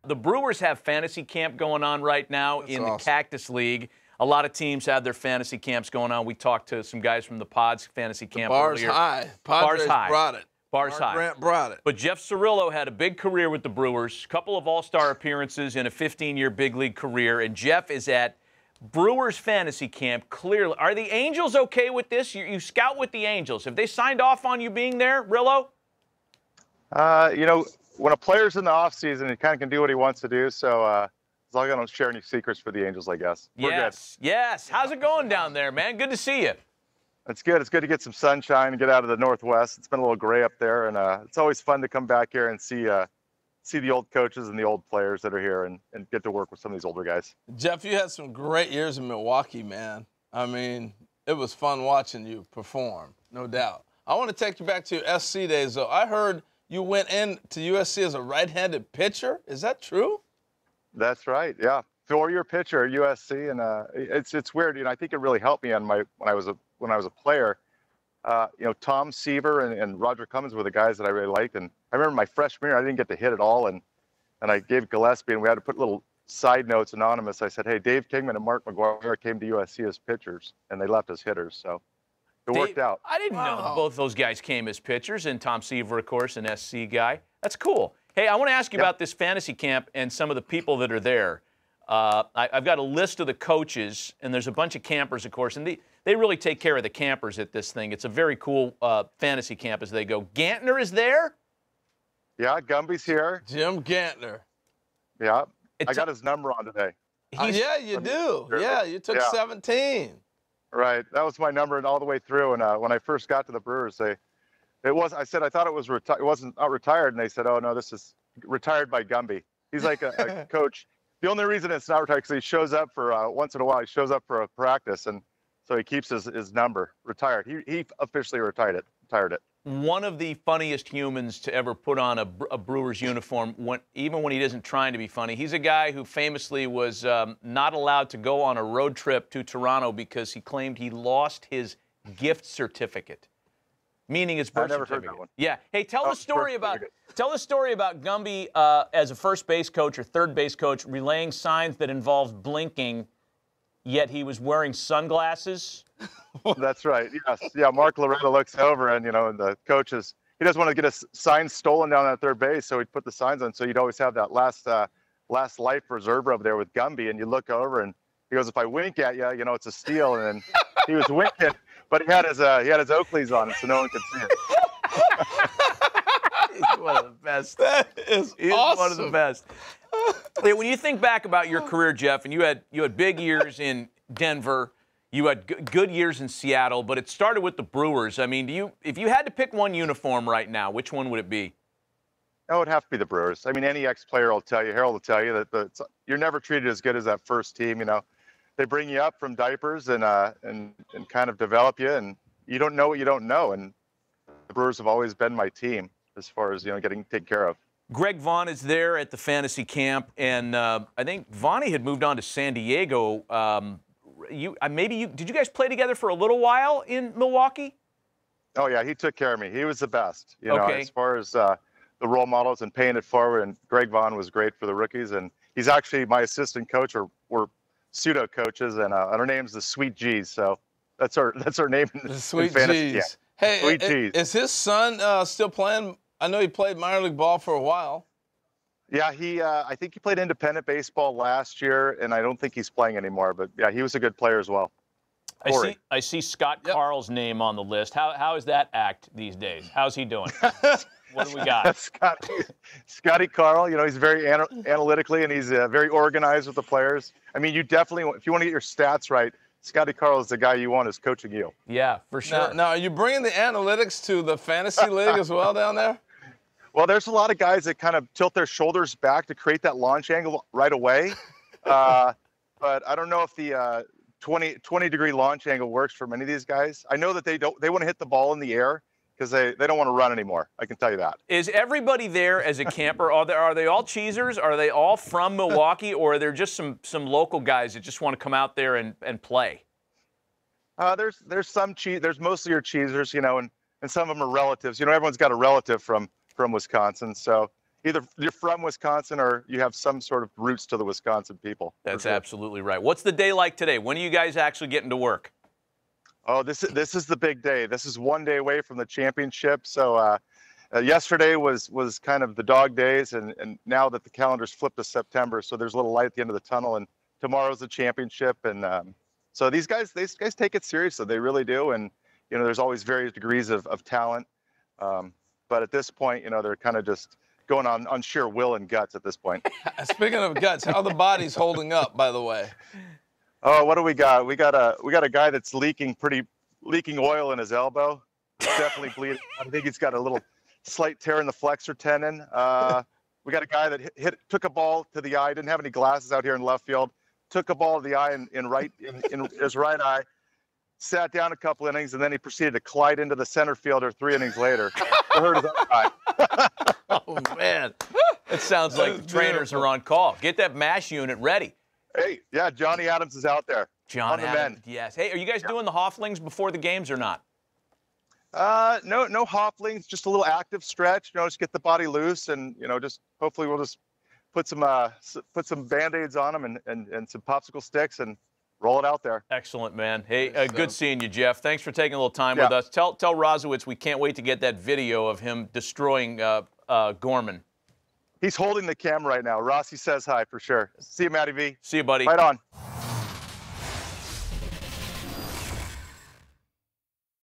The Brewers have fantasy camp going on right now in the Cactus League. A lot of teams have their fantasy camps going on. We talked to some guys from the Pods fantasy camp earlier. High. Padres brought it. Bars high. Grant brought it. But Jeff Cirillo had a big career with the Brewers, a couple of all-star appearances in a 15-year big league career, and Jeff is at Brewers Fantasy Camp. Clearly, are the Angels okay with this? You scout with the Angels. Have they signed off on you being there, Rillo? You know, when a player's in the offseason, he kind of can do what he wants to do. So as long as I don't share any secrets for the Angels, I guess. We're good. Yes. How's it going down there, man? Good to see you. It's good. It's good to get some sunshine and get out of the Northwest. It's been a little gray up there, and it's always fun to come back here and see the old coaches and the old players that are here and get to work with some of these older guys. Jeff, you had some great years in Milwaukee, man. I mean, it was fun watching you perform, no doubt. I want to take you back to your SC days, though. I heard you went into USC as a right-handed pitcher. Is that true? That's right. Yeah, 4-year pitcher at USC, and it's weird. You know, I think it really helped me on when I was a player. You know, Tom Seaver and Roger Cummins were the guys that I really liked, and I remember my freshman year I didn't get to hit at all, and I gave Gillespie, and we had to put little side notes anonymous. I said, hey, Dave Kingman and Mark McGuire came to USC as pitchers, and they left as hitters, so it worked out. I didn't know both those guys came as pitchers, and Tom Seaver, of course, an SC guy. That's cool. Hey, I want to ask you about this fantasy camp and some of the people that are there. I've got a list of the coaches, and there's a bunch of campers, of course, and they really take care of the campers at this thing. It's a very cool fantasy camp as they go. Gantner is there? Yeah, Gumby's here. Jim Gantner. Yeah, I got his number on today. Yeah, you do. Yeah, you took 17. Right, that was my number and all the way through. And when I first got to the Brewers, I said I thought it was it wasn't not retired, and they said, oh no, this is retired by Gumby. He's like a coach. The only reason it's not retired because he shows up for once in a while. He shows up for a practice, and so he keeps his number retired. He officially retired it. One of the funniest humans to ever put on a Brewers uniform, even when he isn't trying to be funny. He's a guy who famously was not allowed to go on a road trip to Toronto because he claimed he lost his gift certificate, meaning his birth certificate. Heard that one. Yeah. Hey, tell the story about Gumby as a first base coach or third base coach relaying signs that involved blinking, yet he was wearing sunglasses. That's right. Yes. Yeah. Mark Loretta looks over, and and the coaches. He doesn't want to get a sign stolen down at third base, so he'd put the signs on. So you'd always have that last life preserver over there with Gumby, and you look over, and he goes, "If I wink at you, it's a steal." And then he was winking, but he had his Oakleys on, so no one could see it. He's one of the best. That is awesome. One of the best. Hey, when you think back about your career, Jeff, and you had big years in Denver. You had good years in Seattle, but it started with the Brewers. I mean, if you had to pick one uniform right now, which one would it be? It would have to be the Brewers. I mean, any ex-player will tell you, Harold will tell you that you're never treated as good as that first team. They bring you up from diapers and kind of develop you, and you don't know what you don't know. And the Brewers have always been my team as far as getting taken care of. Greg Vaughn is there at the fantasy camp, and I think Vaughn had moved on to San Diego. Did you guys play together for a little while in Milwaukee? Oh yeah, he took care of me. He was the best. Okay. As far as the role models and paying it forward. And Greg Vaughn was great for the rookies, and he's actually my assistant coach, or we're pseudo coaches, and our name's the Sweet G's. So that's our name. The Sweet G's. Yeah. Hey, Sweet G's. Is his son still playing? I know he played minor league ball for a while. Yeah, I think he played independent baseball last year, and I don't think he's playing anymore. But yeah, he was a good player as well. I see Scott Carl's name on the list. How is that act these days? How's he doing? What do we got? Scotty Carl, he's very analytically, and he's very organized with the players. I mean, you definitely, if you want to get your stats right, Scotty Carl is the guy you want as coaching you. Yeah, for sure. Now, are you bringing the analytics to the fantasy league as well down there? Well, there's a lot of guys that kind of tilt their shoulders back to create that launch angle right away. But I don't know if the 20-degree launch angle works for many of these guys. I know that they want to hit the ball in the air because they don't want to run anymore. I can tell you that. Is everybody there as a camper? Are they all cheesers? Are they all from Milwaukee, or are there just some local guys that just want to come out there and play? There's some there's mostly your cheesers, and some of them are relatives. Everyone's got a relative from Wisconsin. So, either you're from Wisconsin or you have some sort of roots to the Wisconsin people. That's absolutely right. What's the day like today? When are you guys actually getting to work? Oh, this is the big day. This is 1 day away from the championship. So yesterday was kind of the dog days, and now that the calendar's flipped to September, so there's a little light at the end of the tunnel. And tomorrow's the championship, and so these guys take it seriously. They really do. And there's always various degrees of talent, but at this point, they're kind of just going on sheer will and guts at this point. Speaking of guts, how are the bodies holding up, by the way? Oh, what do we got? We got a guy that's leaking oil in his elbow. Definitely bleeding. I think he's got a little slight tear in the flexor tendon. We got a guy that took a ball to the eye. Didn't have any glasses out here in left field. Took a ball to the eye in his right eye. Sat down a couple innings, and then he proceeded to collide into the center fielder 3 innings later. Hurt his other eye. Oh man, it sounds like the trainers are on call. Get that MASH unit ready. Hey, yeah, Johnny Adams is out there. John Adams, yes. Hey, are you guys doing the Hofflings before the games or not? No Hofflings, just a little active stretch. Just get the body loose, and just hopefully we'll just put some Band-Aids on them and some popsicle sticks and roll it out there. Excellent, man. Hey, good seeing you, Jeff. Thanks for taking a little time with us. Tell Rosowitz we can't wait to get that video of him destroying Gorman. He's holding the camera right now. Rossi says hi for sure. See you, Matty V. See you, buddy. Right on.